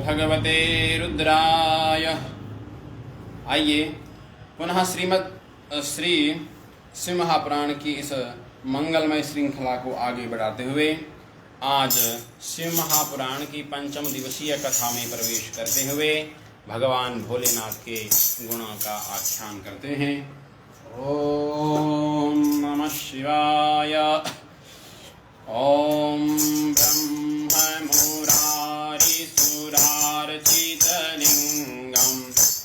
भगवते रुद्राय। आइए पुनः श्री शिव महापुराण की इस मंगलमय श्रृंखला को आगे बढ़ाते हुए आज शिव महापुराण की पंचम दिवसीय कथा में प्रवेश करते हुए भगवान भोलेनाथ के गुणों का आख्यान करते हैं। ओम नमः शिवाय। ओम ब्रह्म मुरारी सुरार्चितलिंगम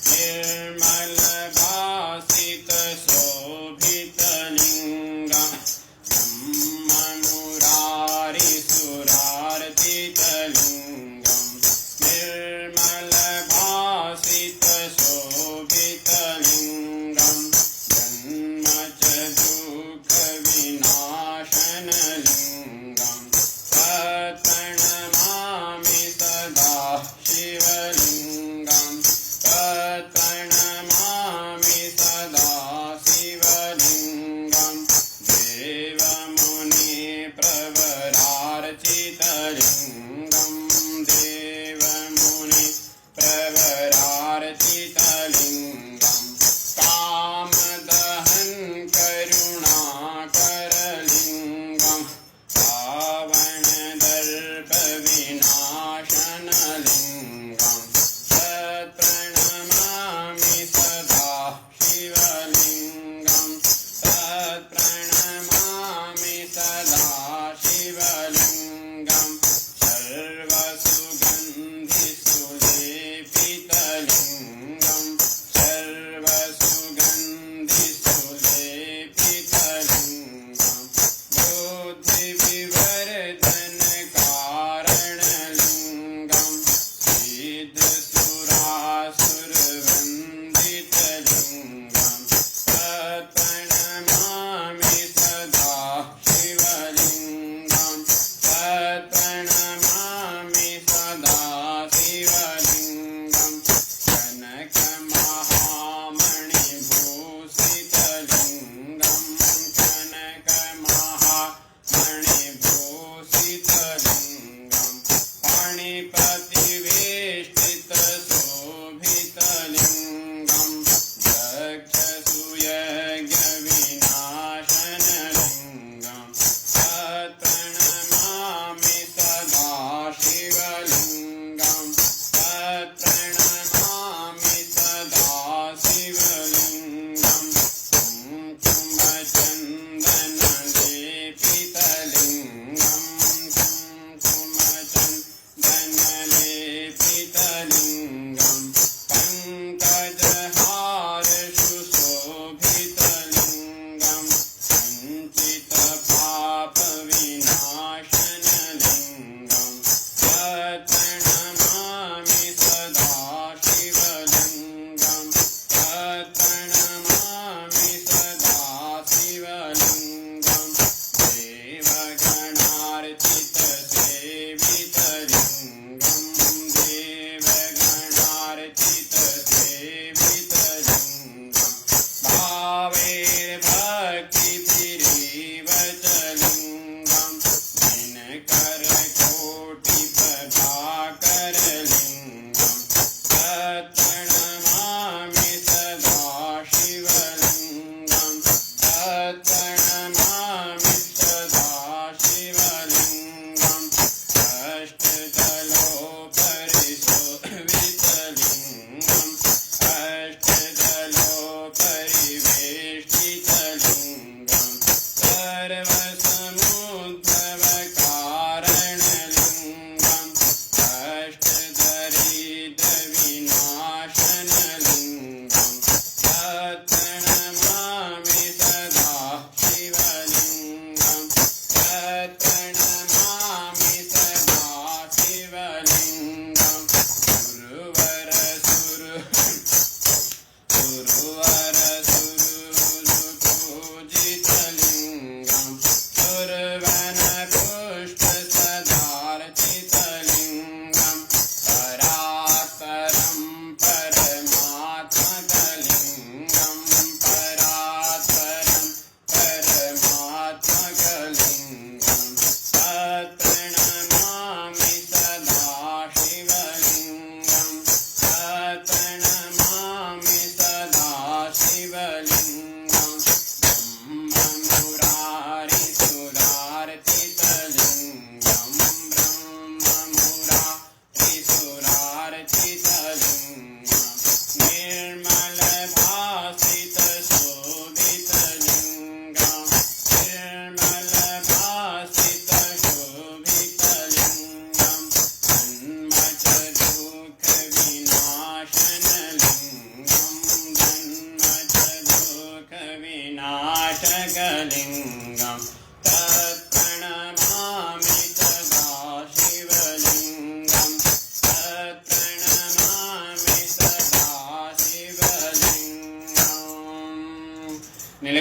निर्मल भासित शोभितलिंगम ब्रह्म मुरारी सुरार्चितलिंगम निर्मल भासित शोभितलिंगम जन्मच दुःख विनाशनलिंगम तत्प्रणमामि सदा शिवलिंगम तत्प्रणमामि सदा शिवलिंगम देवमुनि प्रवरार्चितलिंगम देवमुनि प्रवरार्चितलिंगम कामदहन करुणाकरलिंगम रावणदर्प विनाशनलिंगम तत्प्रणमामि सदा शिवलिंगम तत्प्रणमामि सदा शिवलिंगम सर्वसुगन्धिसुलेपितलिंगम सर्वसुगन्धिसुलेपितलिंगम बुद्धिविवर्धनकारणलिंगम सिद्धसुरासुरवन्दितलिंगम तत्प्रणमामि सदा शिवलिंगम तत्प्रणमामि सदा शिवलिंगम कनकमहामणिभूषितलिंगम कनकमहामणिभूषितलिंगम फणिपतिवेष्टितशोभितलिंगम दक्षसूयज्ञविनाशनलिंगम तत्प्रणमामि सदा शिवलिंगम तत्प्रणमामि सदा शिवलिंगम कुङ्कुमचन्दनलेपितलिंगम कुङ्कुमचन्दनलेपितलिंगम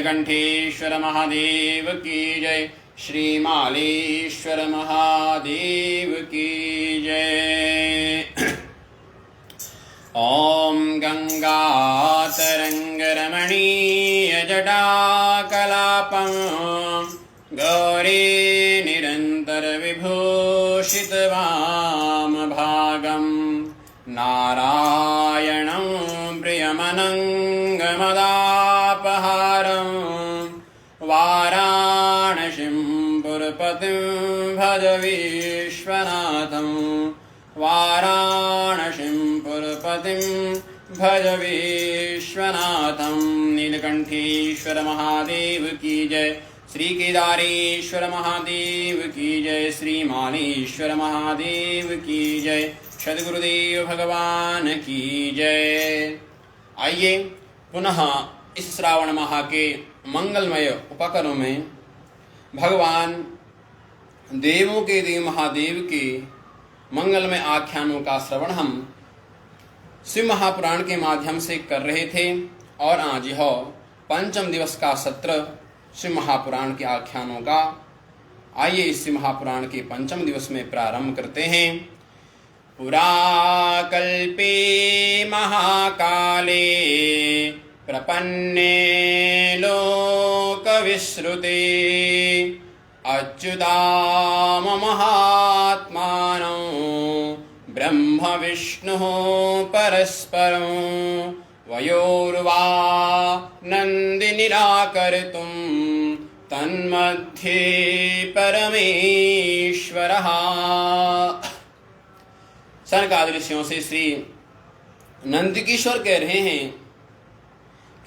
नीलकंठेश्वर महादेव की जय। श्री मालेश्वर महादेव की जय। ओम गंगातरंगरमणीयजटाकलापं गौरी निरन्तरविभूषितवामभागं नारायणं प्रियमनङ्गमदापहारं वाराणसीं पुरपतिं भज विश्वनाथं वाराणसीं पुरपतिं भज विश्वनाथं। नीलकंठेश्वर महादेव की जय। श्री केदारेश्वर महादेव की जय। श्री मालेश्वर महादेव की जय। सद्गुरुदेव भगवान की जय। आइए पुनः इस श्रावण माह के मंगलमय उपकरणों में भगवान देवों के देव महादेव के मंगलमय आख्यानों का श्रवण हम शिव महापुराण के माध्यम से कर रहे थे और आज यह पंचम दिवस का सत्र शिव महापुराण के आख्यानों का। आइए इस शिव महापुराण के पंचम दिवस में प्रारंभ करते हैं। पुराकल्पे महाकाले प्रपन्ने लोकविश्रुते अच्युताम महात्मानं ब्रह्म विष्णुः परस्परं वयोर्वा नन्दिनिराकर्तुं तन्मध्ये परमेश्वरः। सनकादि ऋषियों से श्री नंदकिशोर कह रहे हैं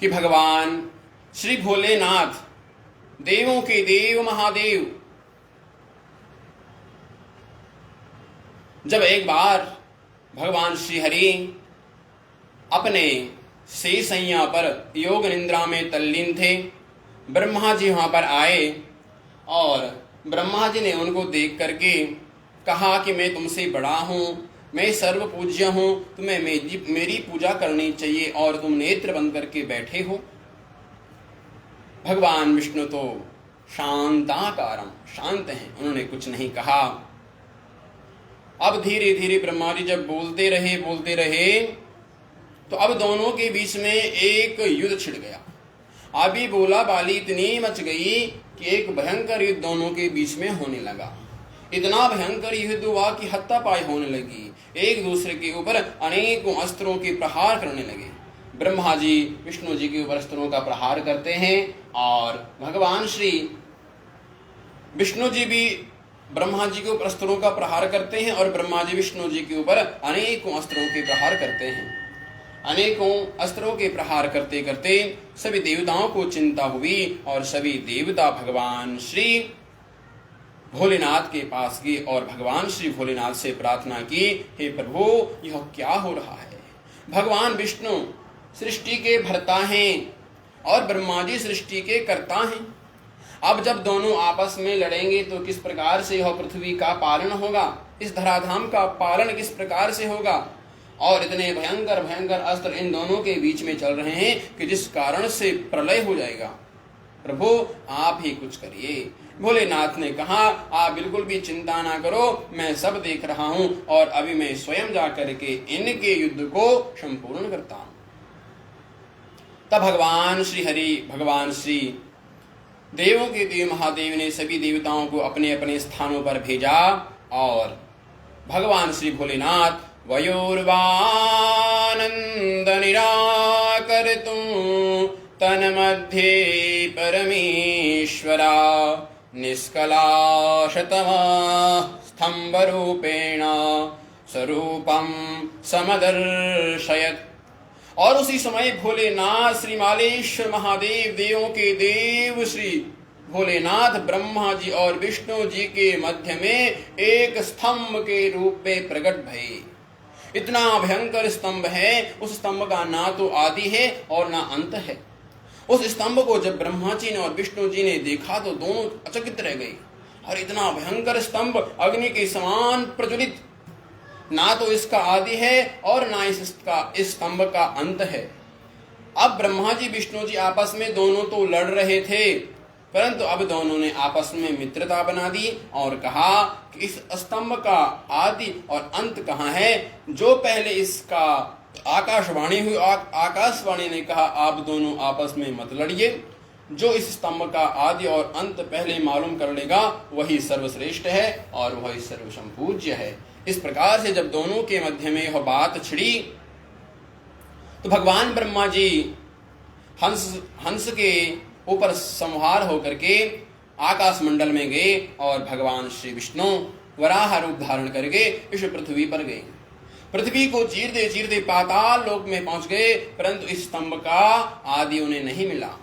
कि भगवान श्री भोलेनाथ देवों के देव महादेव जब एक बार भगवान श्री हरि अपने शेषैया पर योग निद्रा में तल्लीन थे, ब्रह्मा जी वहां पर आए और ब्रह्मा जी ने उनको देख करके कहा कि मैं तुमसे बड़ा हूं, मैं सर्व पूज्य हूं, तुम्हें मेरी पूजा करनी चाहिए और तुम नेत्र बंद करके बैठे हो। भगवान विष्णु तो शांताकारम, शांत हैं, उन्होंने कुछ नहीं कहा। अब धीरे धीरे ब्रह्मा जी जब बोलते रहे तो अब दोनों के बीच में एक युद्ध छिड़ गया। अभी बोला बाली इतनी मच गई कि एक भयंकर युद्ध दोनों के बीच में होने लगा। इतना भयंकर युद्ध हुआ कि हत्तापाई होने लगी, एक दूसरे के ऊपर अनेकों अस्त्रों के प्रहार करने लगे। ब्रह्मा जी विष्णु जी के ऊपर अस्त्रों का प्रहार करते हैं और भगवान श्री विष्णु जी भी ब्रह्मा जी के ऊपर अस्त्रों का प्रहार करते हैं और ब्रह्मा जी विष्णु जी के ऊपर अनेकों अस्त्रों के प्रहार करते हैं। अनेकों अस्त्रों के प्रहार करते करते सभी देवताओं को चिंता हुई और सभी देवता भगवान श्री भोलेनाथ के पास गए और भगवान श्री भोलेनाथ से प्रार्थना की, हे प्रभु यह क्या हो रहा है। भगवान विष्णु सृष्टि के भर्ता हैं और ब्रह्मा जी सृष्टि के कर्ता हैं। अब जब दोनों आपस में लड़ेंगे तो किस प्रकार से यह पृथ्वी का पालन होगा, इस धराधाम का पालन किस प्रकार से होगा। और इतने भयंकर भयंकर अस्त्र इन दोनों के बीच में चल रहे हैं कि जिस कारण से प्रलय हो जाएगा। प्रभु आप ही कुछ करिए। भोलेनाथ ने कहा, आप बिल्कुल भी चिंता ना करो, मैं सब देख रहा हूं और अभी मैं स्वयं जा करके इनके युद्ध को संपूर्ण करता हूं। तब भगवान श्री हरि, भगवान श्री देवों के देव महादेव ने सभी देवताओं को अपने अपने स्थानों पर भेजा और भगवान श्री भोलेनाथ वयोर्वानंद निराकर्तुं तन्मध्ये परमेश्वरा निष्कलाशतमा स्तंभरूपेण स्वरूपं समदर्शयत्। और उसी समय भोलेनाथ श्री मालेश्वर महादेव देवों के देव श्री भोलेनाथ ब्रह्मा जी और विष्णु जी के मध्य में एक स्तंभ के रूप में प्रकट भये। इतना भयंकर स्तंभ है, उस स्तंभ का ना तो आदि है और ना अंत है। उस स्तंभ को जब ब्रह्मा जी ने और विष्णु जी ने देखा तो दोनों अचकित रह गए। और इतना भयंकर स्तंभ अग्नि के समान प्रज्वलित, ना तो इसका आदि है और ना इस स्तंभ का अंत है। अब ब्रह्मा जी विष्णु जी आपस में दोनों तो लड़ रहे थे, परंतु अब दोनों ने आपस में मित्रता बना दी और कहा कि इस स्तंभ का आदि और अंत कहाँ है। जो पहले इसका आकाशवाणी हुई, आकाशवाणी ने कहा आप दोनों आपस में मत लड़िए, जो इस स्तंभ का आदि और अंत पहले मालूम कर लेगा वही सर्वश्रेष्ठ है और वही सर्वसंपूज्य है। इस प्रकार से जब दोनों के मध्य में यह बात छिड़ी तो भगवान ब्रह्मा जी हंस के ऊपर संहार होकर के आकाश मंडल में गए और भगवान श्री विष्णु वराह रूप धारण करके इस पृथ्वी पर गए। पृथ्वी को चीरते पाताल लोक में पहुंच गए, परंतु इस स्तंभ का आदि उन्हें नहीं मिला,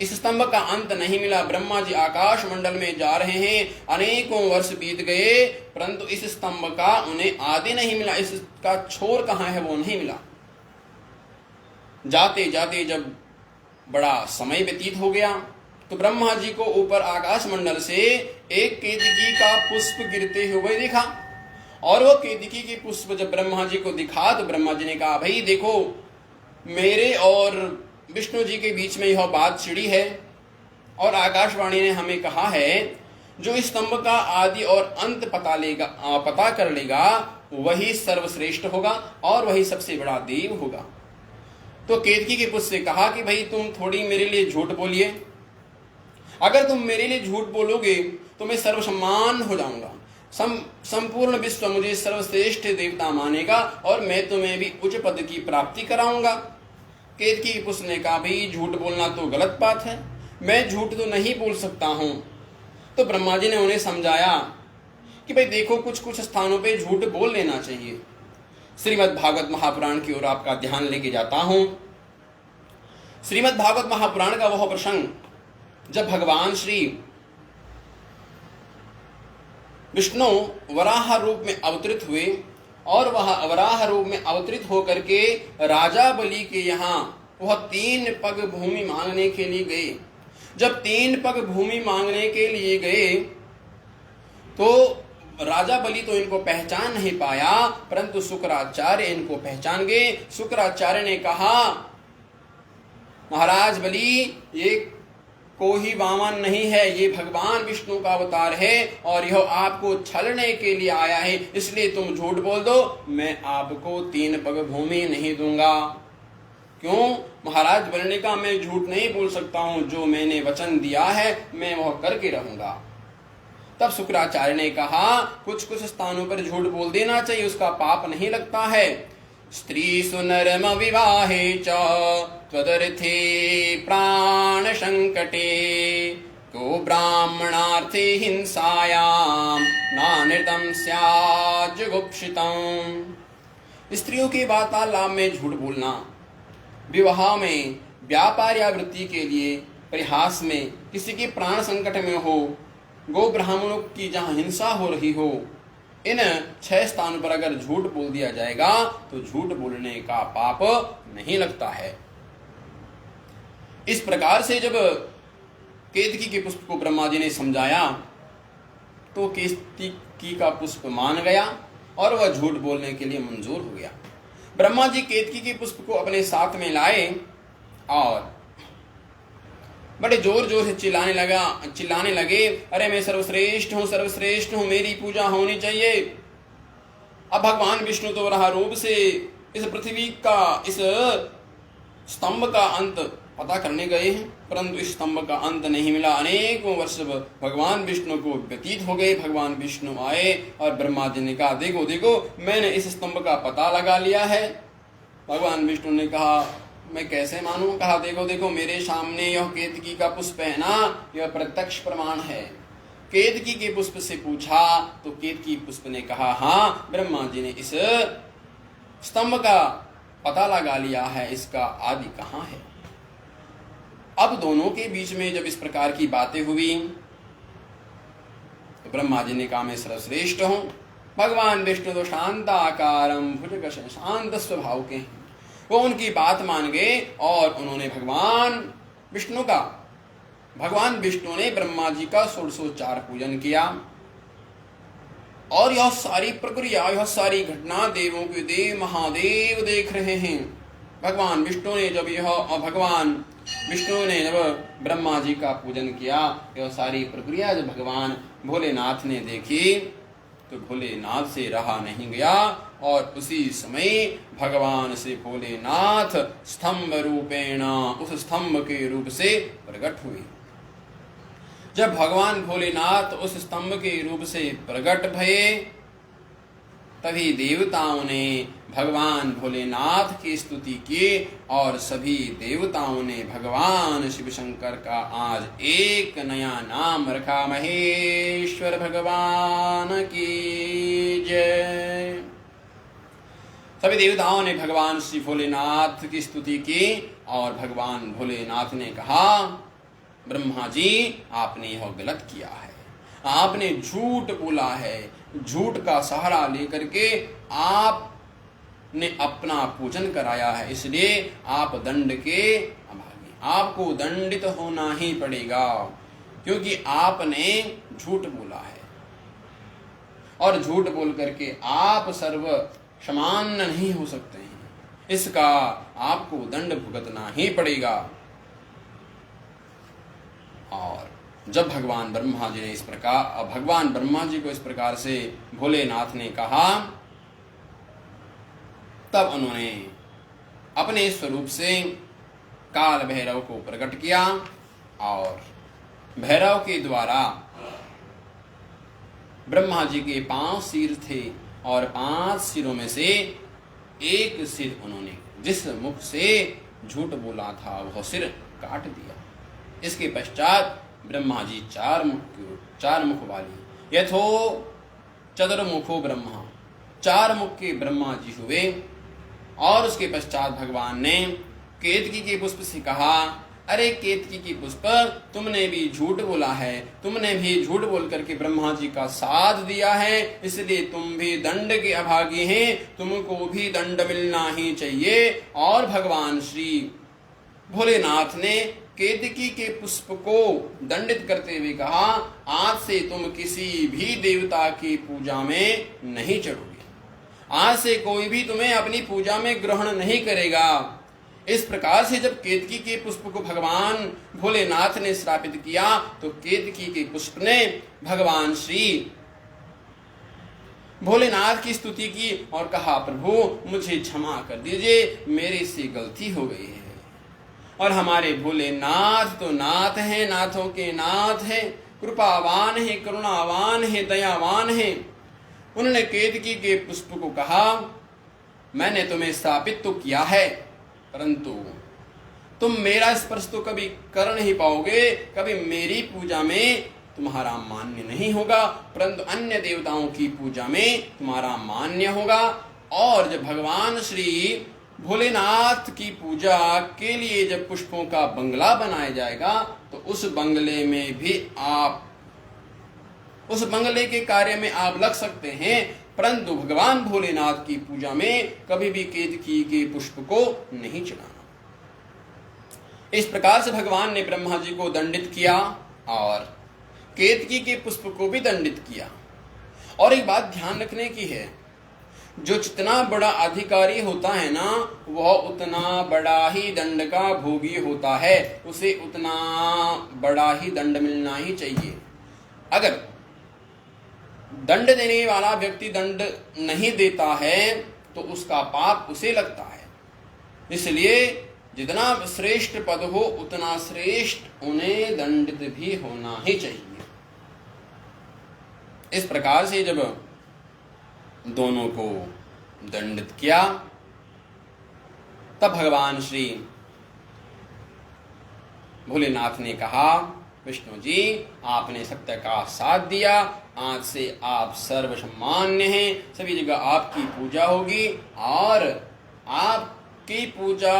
इस स्तंभ का अंत नहीं मिला। ब्रह्मा जी आकाश मंडल में जा रहे हैं, अनेकों वर्ष बीत गए, परंतु इस स्तंभ का उन्हें आदि नहीं मिला, इसका छोर कहाँ है वो नहीं मिला। जाते जाते जब बड़ा समय व्यतीत हो गया तो ब्रह्मा जी को ऊपर आकाश मंडल से एक केतकी का पुष्प गिरते हुए दिखा, और वो केतकी के पुष्प जब ब्रह्मा जी को दिखा तो ब्रह्मा जी ने कहा भाई देखो, मेरे और विष्णु जी के बीच में यह बात छिड़ी है और आकाशवाणी ने हमें कहा है जो इस स्तंभ का आदि और अंत पता कर लेगा वही सर्वश्रेष्ठ होगा और वही सबसे बड़ा देव होगा। तो केतकी के पुष्प से कहा कि भाई तुम थोड़ी मेरे लिए झूठ बोलिए, अगर तुम मेरे लिए झूठ बोलोगे तो मैं सर्वसम्मान हो जाऊंगा, संपूर्ण विश्व मुझे सर्वश्रेष्ठ देवता मानेगा और मैं तुम्हें भी उच्च पद की प्राप्ति कराऊंगा। केतकी के पुष्प ने कहा भाई झूठ बोलना तो गलत बात है, मैं झूठ तो नहीं बोल सकता हूं। तो ब्रह्मा जी ने उन्हें समझाया कि भाई देखो कुछ स्थानों पे झूठ बोल लेना चाहिए। श्रीमद् भागवत महापुराण की ओर आपका ध्यान लेके जाता हूं। श्रीमद् भागवत महापुराण का वह प्रसंग जब भगवान श्री विष्णु वराह रूप में अवतरित हुए और वह वराह रूप में अवतरित होकर के राजा बलि के यहाँ वह 3 पग भूमि मांगने के लिए गए। जब 3 पग भूमि मांगने के लिए गए तो राजा बलि तो इनको पहचान नहीं पाया, परंतु शुक्राचार्य इनको पहचान गए। शुक्राचार्य ने कहा महाराज बलि ये कोई वामन नहीं है, ये भगवान विष्णु का अवतार है और यह आपको छलने के लिए आया है, इसलिए तुम झूठ बोल दो, मैं आपको 3 पग भूमि नहीं दूंगा। क्यों? महाराज बलि ने कहा मैं झूठ नहीं बोल सकता हूं, जो मैंने वचन दिया है मैं वह करके रहूंगा। तब शुक्राचार्य ने कहा कुछ स्थानों पर झूठ बोल देना चाहिए, उसका पाप नहीं लगता है। स्त्री सुनरम विवाहे च त्वदर्थे प्राण संकटे को ब्राह्मणार्थे हिंसायाम नानृतम स्यात् जुगुप्सितम्। स्त्रियों के वार्तालाप में झूठ बोलना, विवाह में व्यापार या वृत्ति के लिए परिहास में, किसी के प्राण संकट में हो, गो ब्राह्मणों की जहां हिंसा हो रही हो, इन 6 स्थानों पर अगर झूठ बोल दिया जाएगा तो झूठ बोलने का पाप नहीं लगता है। इस प्रकार से जब केतकी के पुष्प को ब्रह्मा जी ने समझाया तो केतकी का पुष्प मान गया और वह झूठ बोलने के लिए मंजूर हो गया। ब्रह्मा जी केतकी के पुष्प को अपने साथ में लाए और बड़े जोर जोर से चिल्लाने लगे, अरे मैं सर्वश्रेष्ठ हूँ, मेरी पूजा होनी चाहिए। अब भगवान विष्णु तो वराह रूप से इस पृथ्वी का, इस स्तंभ का अंत पता करने गए हैं, परंतु इस स्तंभ का अंत नहीं मिला। अनेकों वर्ष भगवान विष्णु को व्यतीत हो गए। भगवान विष्णु आए और ब्रह्मा जी ने कहा देखो देखो मैंने इस स्तंभ का पता लगा लिया है। भगवान विष्णु ने कहा मैं कैसे मानूं? कहा देखो देखो मेरे सामने यह केतकी का पुष्प है ना, यह प्रत्यक्ष प्रमाण है। केतकी के पुष्प से पूछा तो केतकी पुष्प ने कहा हाँ ब्रह्मा जी ने इस स्तंभ का पता लगा लिया है, इसका आदि कहाँ है। अब दोनों के बीच में जब इस प्रकार की बातें हुई तो ब्रह्मा जी ने कहा मैं सर्वश्रेष्ठ हूं। भगवान विष्णु तो शांताकारम भुजग शांत स्वभाव के हैं, वो उनकी बात मान गए और उन्होंने भगवान विष्णु ने ब्रह्मा जी का 1604 पूजन किया। और यह सारी प्रक्रिया, यह सारी घटना देवों के देव महादेव देख रहे हैं। भगवान विष्णु ने जब ब्रह्मा जी का पूजन किया, यह सारी प्रक्रिया जब भगवान भोलेनाथ ने देखी तो भोलेनाथ से रहा नहीं गया और उसी समय भगवान से भोलेनाथ स्तंभ रूपेण उस स्तंभ के रूप से प्रकट हुए। जब भगवान भोलेनाथ उस स्तंभ के रूप से प्रकट भये, तभी देवताओं ने भगवान भोलेनाथ की स्तुति की और सभी देवताओं ने भगवान शिव शंकर का आज एक नया नाम रखा, महेश्वर भगवान की जय। सभी देवताओं ने भगवान श्री भोलेनाथ की स्तुति की और भगवान भोलेनाथ ने कहा, ब्रह्मा जी आपने यह गलत किया है, आपने झूठ बोला है, झूठ का सहारा लेकर के आपने अपना पूजन कराया है, इसलिए आप दंड के अभागी, आपको दंडित होना ही पड़ेगा, क्योंकि आपने झूठ बोला है और झूठ बोल करके आप सर्व समान नहीं हो सकते हैं, इसका आपको दंड भुगतना ही पड़ेगा। और जब भगवान ब्रह्मा जी को इस प्रकार से भोलेनाथ ने कहा, तब उन्होंने अपने स्वरूप से काल भैरव को प्रकट किया और भैरव के द्वारा ब्रह्मा जी के 5 सिर थे और 5 सिरों में से एक सिर उन्होंने जिस मुख से झूठ बोला था वह सिर काट दिया। इसके पश्चात ब्रह्मा जी 4 मुख वाली यथो चतुर्मुखो ब्रह्मा, 4 मुख के ब्रह्मा जी हुए। और उसके पश्चात भगवान ने केतकी के पुष्प से कहा, अरे केतकी की पुष्प, तुमने भी झूठ बोला है, तुमने भी झूठ बोल करके ब्रह्मा जी का साथ दिया है, इसलिए तुम भी दंड के अभागी हैं, तुमको भी दंड मिलना ही चाहिए। और भगवान श्री भोलेनाथ ने केतकी के पुष्प को दंडित करते हुए कहा, आज से तुम किसी भी देवता की पूजा में नहीं चढ़ोगे, आज से कोई भी तुम्हें अपनी पूजा में ग्रहण नहीं करेगा। इस प्रकार से जब केतकी के पुष्प को भगवान भोलेनाथ ने श्रापित किया तो केतकी के पुष्प ने भगवान श्री भोलेनाथ की स्तुति की और कहा, प्रभु मुझे क्षमा कर दीजिए, मेरे से गलती हो गई है। और हमारे भोलेनाथ तो नाथ हैं, नाथों के नाथ हैं, कृपावान है, करुणावान है, दयावान है। उन्होंने केतकी के पुष्प को कहा, मैंने तुम्हें स्थापित तो किया है, परंतु तुम मेरा स्पर्श तो कभी कर नहीं पाओगे, कभी मेरी पूजा में तुम्हारा मान्य नहीं होगा, परंतु अन्य देवताओं की पूजा में तुम्हारा मान्य होगा। और जब भगवान श्री भोलेनाथ की पूजा के लिए जब पुष्पों का बंगला बनाया जाएगा तो उस बंगले में भी आप, उस बंगले के कार्य में आप लग सकते हैं, परंतु भगवान भोलेनाथ की पूजा में कभी भी केतकी के पुष्प को नहीं चढ़ाना। इस प्रकार से भगवान ने ब्रह्मा जी को दंडित किया और केतकी के पुष्प को भी दंडित किया। और एक बात ध्यान रखने की है, जो जितना बड़ा अधिकारी होता है ना, वह उतना बड़ा ही दंड का भोगी होता है, उसे उतना बड़ा ही दंड मिलना ही चाहिए। अगर दंड देने वाला व्यक्ति दंड नहीं देता है तो उसका पाप उसे लगता है। इसलिए जितना श्रेष्ठ पद हो उतना श्रेष्ठ उन्हें दंडित भी होना ही चाहिए। इस प्रकार से जब दोनों को दंडित किया तब भगवान श्री भोलेनाथ ने कहा, विष्णु जी आपने सत्य का साथ दिया, आज से आप सर्वसम्मान्य हैं, सभी जगह आपकी पूजा होगी और आपकी पूजा,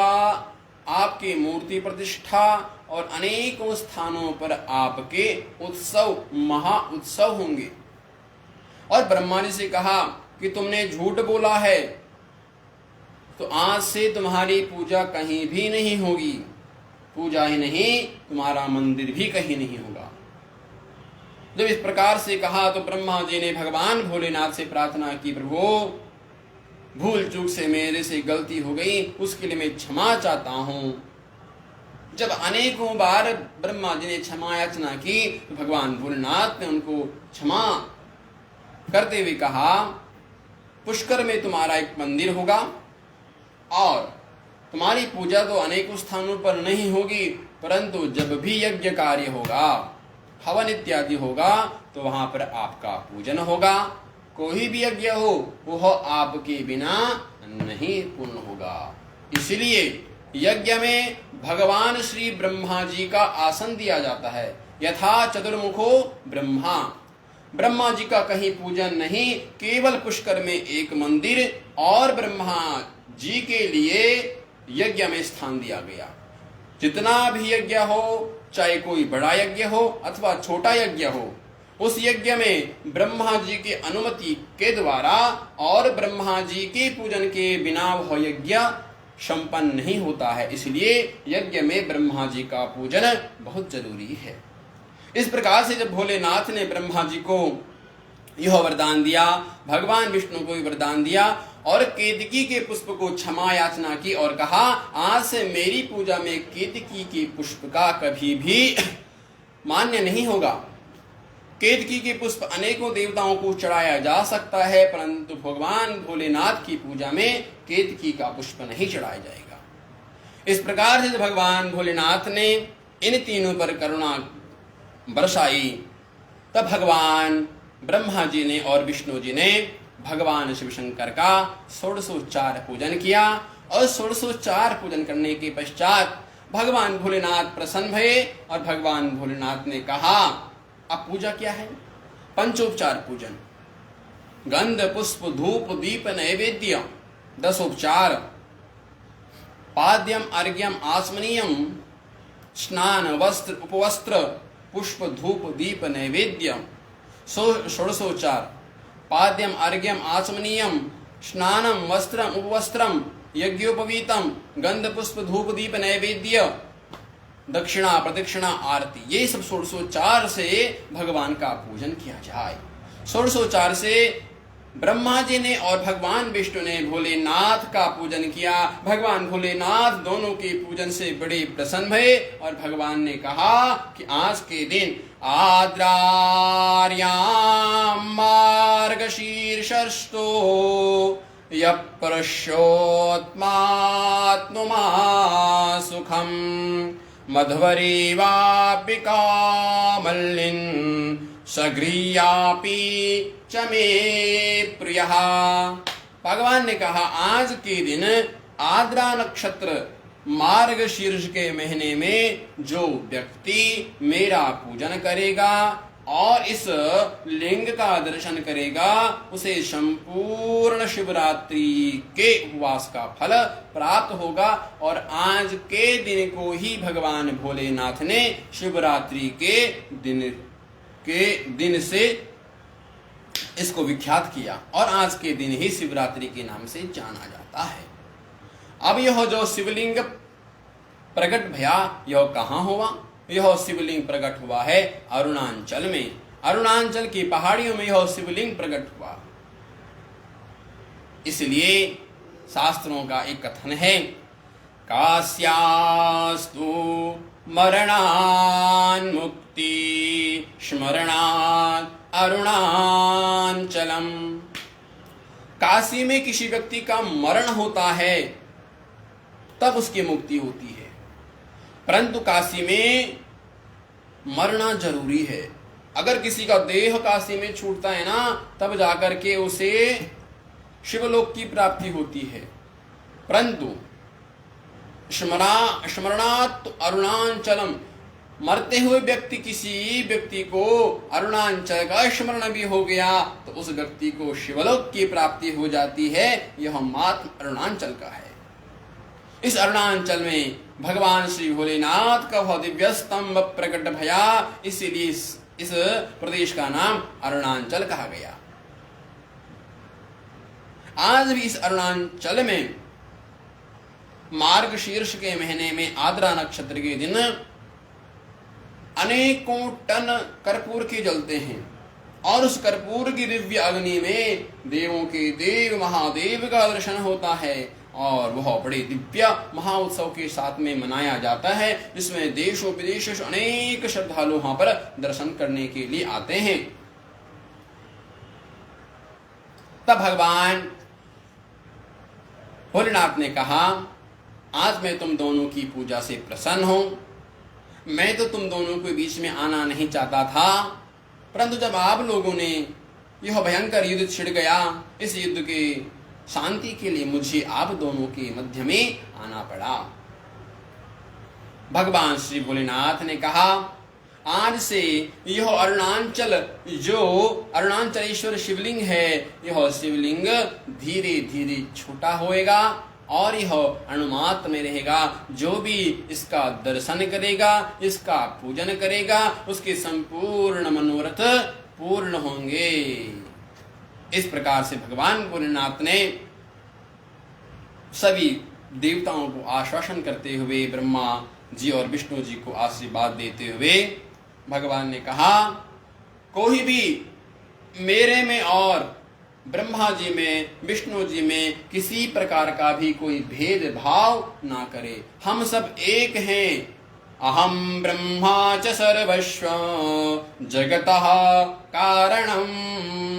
आपकी मूर्ति प्रतिष्ठा और अनेकों स्थानों पर आपके उत्सव, महा उत्सव होंगे। और ब्रह्मा जी से कहा कि तुमने झूठ बोला है तो आज से तुम्हारी पूजा कहीं भी नहीं होगी, पूजा ही नहीं तुम्हारा मंदिर भी कहीं नहीं होगा। जब इस प्रकार से कहा तो ब्रह्मा जी ने भगवान भोलेनाथ से प्रार्थना की, प्रभु भूल चूक से मेरे से गलती हो गई, उसके लिए मैं क्षमा चाहता हूं। जब अनेकों बार ब्रह्मा जी ने क्षमा याचना की तो भगवान भोलेनाथ ने उनको क्षमा करते हुए कहा, पुष्कर में तुम्हारा एक मंदिर होगा और तुम्हारी पूजा तो अनेकों स्थानों पर नहीं होगी, परंतु जब भी यज्ञ कार्य होगा, हवन इत्यादि होगा, तो वहां पर आपका पूजन होगा। कोई भी यज्ञ हो वह आपके बिना नहीं पूर्ण होगा। इसलिए यज्ञ में भगवान श्री ब्रह्मा जी का आसन दिया जाता है। यथा चतुर्मुखो ब्रह्मा, ब्रह्मा जी का कहीं पूजन नहीं, केवल पुष्कर में एक मंदिर और ब्रह्मा जी के लिए यज्ञ में स्थान दिया गया। जितना भी यज्ञ हो, चाहे कोई बड़ा यज्ञ हो अथवा छोटा यज्ञ हो, उस यज्ञ में ब्रह्मा जी की अनुमति के द्वारा और ब्रह्मा जी के पूजन के बिना वह यज्ञ संपन्न नहीं होता है। इसलिए यज्ञ में ब्रह्मा जी का पूजन बहुत जरूरी है। इस प्रकार से जब भोलेनाथ ने ब्रह्मा जी को यह वरदान दिया, भगवान विष्णु को भी वरदान दिया और केतकी के पुष्प को क्षमा याचना की और कहा, आज से मेरी पूजा में केतकी के पुष्प का कभी भी मान्य नहीं होगा। केतकी के पुष्प अनेकों देवताओं को चढ़ाया जा सकता है, परंतु भगवान भोलेनाथ की पूजा में केतकी का पुष्प नहीं चढ़ाया जाएगा। इस प्रकार से भगवान भोलेनाथ ने इन तीनों पर करुणा बरसाई, तब भगवान ब्रह्मा जी ने और विष्णु जी ने भगवान शिव शंकर का 1604 पूजन किया और 1604 पूजन करने के पश्चात भगवान भोलेनाथ प्रसन्न भये और भगवान भोलेनाथ ने कहा, अब पूजा क्या है? पंचोपचार पूजन, गंध पुष्प धूप दीप नैवेद्य 10 उपचार, पाद्यम अर्घ्यम आचमनीयम, स्नान वस्त्र उपवस्त्र पुष्प धूप दीप नैवेद्य 1604, पाद्यम अर्घ्यम आचमनीयम, स्नानम वस्त्रम उपवस्त्रम यज्ञोपवीतम, गंध पुष्प धूप दीप नैवेद्य, दक्षिणा प्रदक्षिणा आरती, ये सब 1604 से भगवान का पूजन किया जाए। 1604 से ब्रह्मा जी ने और भगवान विष्णु ने भोलेनाथ का पूजन किया। भगवान भोलेनाथ दोनों के पूजन से बड़े प्रसन्न भये और भगवान ने कहा कि आज के दिन आद्रार्याम मार्गशीर्षस्थो यः पुरुषोत्मात्मा सुखम मध्वरी वापि कामल्लिन सगृह्यापि च मे प्रियः। भगवान ने कहा, आज के दिन आद्रा नक्षत्र मार्गशीर्ष के महीने में जो व्यक्ति मेरा पूजन करेगा और इस लिंग का दर्शन करेगा, उसे संपूर्ण शिवरात्रि के उपवास का फल प्राप्त होगा। और आज के दिन को ही भगवान भोलेनाथ ने शिवरात्रि के दिन से इसको विख्यात किया और आज के दिन ही शिवरात्रि के नाम से जाना जाता है। अब यह जो शिवलिंग प्रकट भया, यह कहाँ हुआ? यह शिवलिंग प्रकट हुआ है अरुणाचल में। अरुणाचल की पहाड़ियों में यह शिवलिंग प्रकट हुआ। इसलिए शास्त्रों का एक कथन है, कास्यास्तु मरणान् मुक्ति स्मरणात् अरुणाचलम। काशी में किसी व्यक्ति का मरण होता है तब उसकी मुक्ति होती है, परंतु काशी में मरना जरूरी है। अगर किसी का देह काशी में छूटता है ना, तब जाकर के उसे शिवलोक की प्राप्ति होती है। परंतु स्मरणात् अरुणाचलम, मरते हुए व्यक्ति किसी व्यक्ति को अरुणाचल का स्मरण भी हो गया तो उस व्यक्ति को शिवलोक की प्राप्ति हो जाती है। यह मात्र अरुणाचल का है। इस अरुणाचल में भगवान श्री भोलेनाथ का वह दिव्य स्तंभ प्रकट भया, इसीलिए इस प्रदेश का नाम अरुणाचल कहा गया। आज भी इस अरुणाचल में मार्गशीर्ष के महीने में आद्रा नक्षत्र के दिन अनेकों टन कर्पूर के जलते हैं और उस कर्पूर की दिव्य अग्नि में देवों के देव महादेव का दर्शन होता है और वह बड़े दिव्य महाउत्सव के साथ में मनाया जाता है, जिसमें देशों विदेशों से अनेक श्रद्धालु वहां पर दर्शन करने के लिए आते हैं। तब भगवान भोलेनाथ ने कहा, आज मैं तुम दोनों की पूजा से प्रसन्न हूं। मैं तो तुम दोनों के बीच में आना नहीं चाहता था, परंतु जब आप लोगों ने यह भयंकर युद्ध छिड़ गया, इस युद्ध के शांति के लिए मुझे आप दोनों के मध्य में आना पड़ा। भगवान श्री भोलेनाथ ने कहा, आज से यह अरुणाचल, जो अरुणाचलेश्वर शिवलिंग है, यह शिवलिंग धीरे धीरे छोटा होएगा और यह अणुमात्र में रहेगा। जो भी इसका दर्शन करेगा, इसका पूजन करेगा, उसके संपूर्ण मनोरथ पूर्ण होंगे। इस प्रकार से भगवान भोलेनाथ ने सभी देवताओं को आश्वासन करते हुए, ब्रह्मा जी और विष्णु जी को आशीर्वाद देते हुए भगवान ने कहा, कोई भी मेरे में और ब्रह्मा जी में, विष्णु जी में किसी प्रकार का भी कोई भेदभाव ना करे। हम सब एक हैं। अहम ब्रह्मा च सर्वस्व जगतः कारणं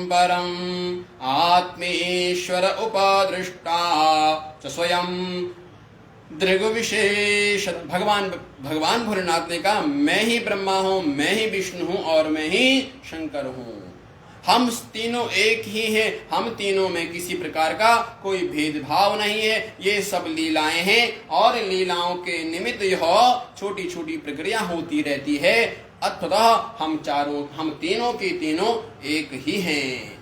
परम आत्मेश्वर उपदृष्टा च स्वयं दृग्विशेष। भगवान भोलेनाथ ने कहा, मैं ही ब्रह्मा हूं, मैं ही विष्णु हूं और मैं ही शंकर हूं। हम तीनों एक ही हैं। हम तीनों में किसी प्रकार का कोई भेदभाव नहीं है। ये सब लीलाएं हैं और लीलाओं के निमित्त यह छोटी छोटी प्रक्रिया होती रहती है। अतः हम तीनों के तीनों एक ही हैं।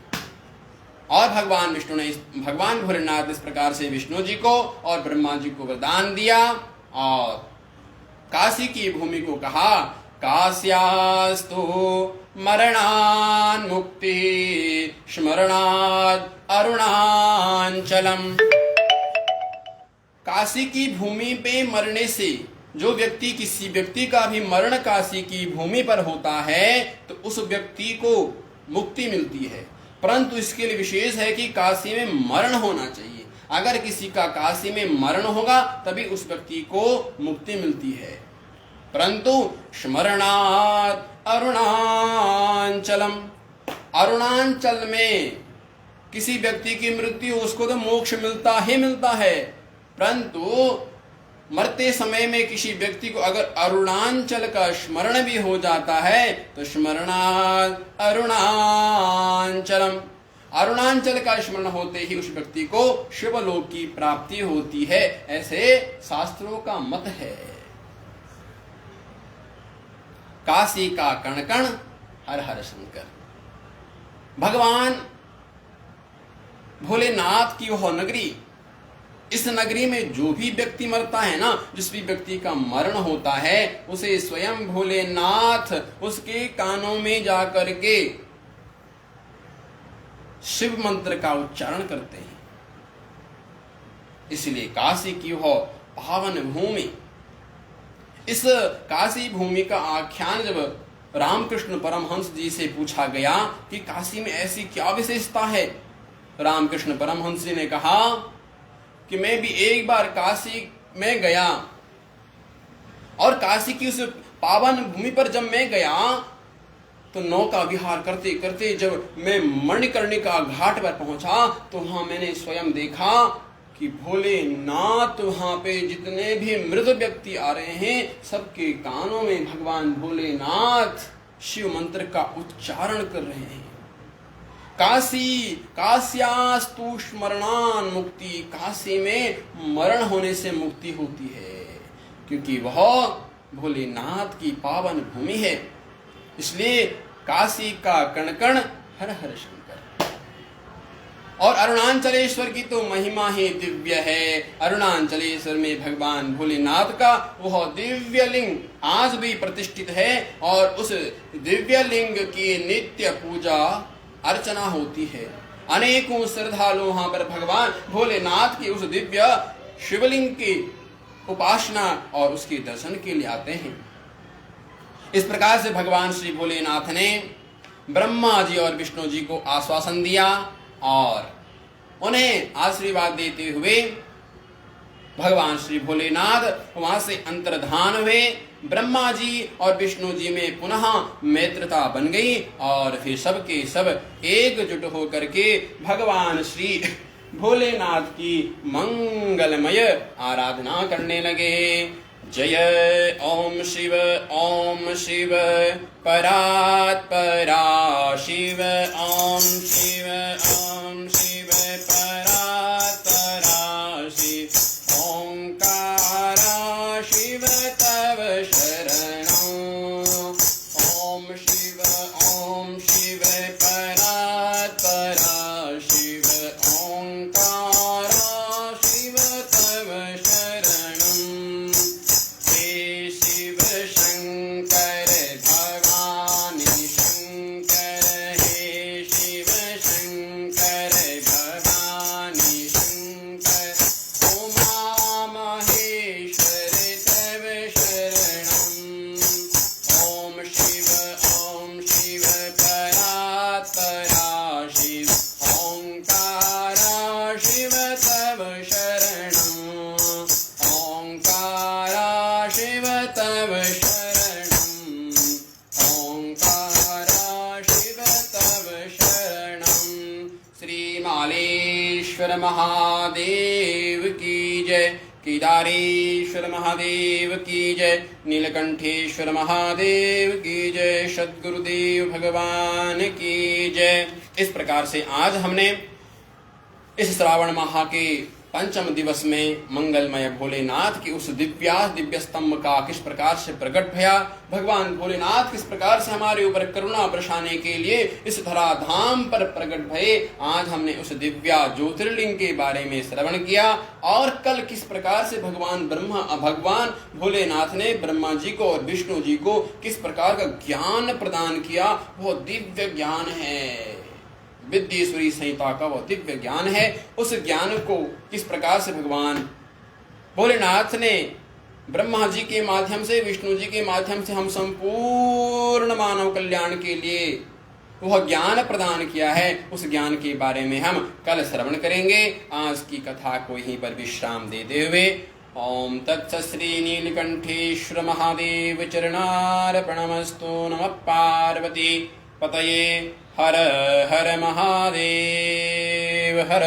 और भगवान भोलेनाथ इस प्रकार से विष्णु जी को और ब्रह्मा जी को वरदान दिया और काशी की भूमि को कहा, कास्यास्तु मरणान् मुक्ति स्मरणात् अरुणाचलम। काशी की भूमि पे मरने से, जो व्यक्ति, किसी व्यक्ति का भी मरण काशी की भूमि पर होता है तो उस व्यक्ति को मुक्ति मिलती है। परंतु इसके लिए विशेष है कि काशी में मरण होना चाहिए। अगर किसी का काशी में मरण होगा तभी उस व्यक्ति को मुक्ति मिलती है। परंतु स्मरणात् अरुणाचलम, अरुणाचल में किसी व्यक्ति की मृत्यु, उसको तो मोक्ष मिलता ही मिलता है। परंतु मरते समय में किसी व्यक्ति को अगर अरुणाचल का स्मरण भी हो जाता है तो स्मरणात् अरुणाचलम, अरुणाचल का स्मरण होते ही उस व्यक्ति को शिवलोक की प्राप्ति होती है। ऐसे शास्त्रों का मत है। काशी का कण कण हर हर शंकर। भगवान भोलेनाथ की वह नगरी, इस नगरी में जो भी व्यक्ति मरता है ना, जिस भी व्यक्ति का मरण होता है, उसे स्वयं भोलेनाथ उसके कानों में जाकर के शिव मंत्र का उच्चारण करते हैं। इसलिए काशी की वह पावन भूमि, इस काशी भूमि का आख्यान जब रामकृष्ण परमहंस जी से पूछा गया कि काशी में ऐसी क्या विशेषता है, रामकृष्ण परमहंस जी ने कहा कि मैं भी एक बार काशी में गया और काशी की उस पावन भूमि पर जब मैं गया तो नौका विहार करते करते जब मैं मणिकर्णिका घाट पर पहुंचा तो वहां मैंने स्वयं देखा कि भोलेनाथ वहां पे जितने भी मृत व्यक्ति आ रहे हैं सबके कानों में भगवान भोलेनाथ शिव मंत्र का उच्चारण कर रहे हैं। कास्यास्तु स्मरणान् मुक्ति, काशी में मरण होने से मुक्ति होती है क्योंकि वह भोलेनाथ की पावन भूमि है। इसलिए काशी का कण कण हर हर शंकर। और अरुणाचलेश्वर की तो महिमा ही दिव्य है। अरुणाचलेश्वर में भगवान भोलेनाथ का वह दिव्य लिंग आज भी प्रतिष्ठित है और उस दिव्य लिंग की नित्य पूजा अर्चना होती है। अनेकों श्रद्धालु वहां पर भगवान भोलेनाथ की उस दिव्य शिवलिंग की उपासना और उसके दर्शन के लिए आते हैं। इस प्रकार से भगवान श्री भोलेनाथ ने ब्रह्मा जी और विष्णु जी को आश्वासन दिया और उन्हें आशीर्वाद देते हुए भगवान श्री भोलेनाथ वहां से अंतर्धान हुए। ब्रह्मा जी और विष्णु जी में पुनः मित्रता बन गई और फिर सबके सब एकजुट होकर के भगवान श्री भोलेनाथ की मंगलमय आराधना करने लगे। जय ओम शिव परात् परा शिव ओम शिव परात् परा शिव ओंकारा शिव तव शरणं। ओम शिव परात् परा शिव ओंकारा शिव तव शरणं। हे शिव शंकर भवानी शंकर, हे शिव शंकर भवानी शंकर, उमा महेश्वर तव शरणं। ओम शिव परात् परा शिव ओंकारा शिव तव शरणं। ओंकारा शिव तव शरणं। ओंकारा शिव तव शरणं। श्री मालेश्वर महादेव की जय, केदारेश्वर महादेव की जय, नीलकंठेश्वर महादेव की जय, सद्गुरुदेव भगवान की जय। इस प्रकार से आज हमने इस श्रावण माह के पंचम दिवस में मंगलमय भोलेनाथ की उस दिव्य स्तंभ का किस प्रकार से प्रकट भया, भगवान भोलेनाथ किस प्रकार से हमारे ऊपर करुणा बरसाने के लिए इस धराधाम पर प्रकट भये, आज हमने उस दिव्या ज्योतिर्लिंग के बारे में श्रवण किया। और कल किस प्रकार से भगवान भोलेनाथ ने ब्रह्मा जी को और विष्णु जी को किस प्रकार का ज्ञान प्रदान किया, वो दिव्य ज्ञान है, विद्येश्वरी संहिता का वो दिव्य ज्ञान है। उस ज्ञान को किस प्रकार से भगवान भोलेनाथ ने ब्रह्मा जी के माध्यम से, विष्णु जी के माध्यम से हम संपूर्ण मानव कल्याण के लिए वह ज्ञान प्रदान किया है, उस ज्ञान के बारे में हम कल श्रवण करेंगे। आज की कथा को यहीं पर विश्राम देते हुए ओम तत्सत् श्री नीलकंठेश्वर महादेव चरणार्पणमस्तु। नमः पार्वती पतये हर हर महादेव हर।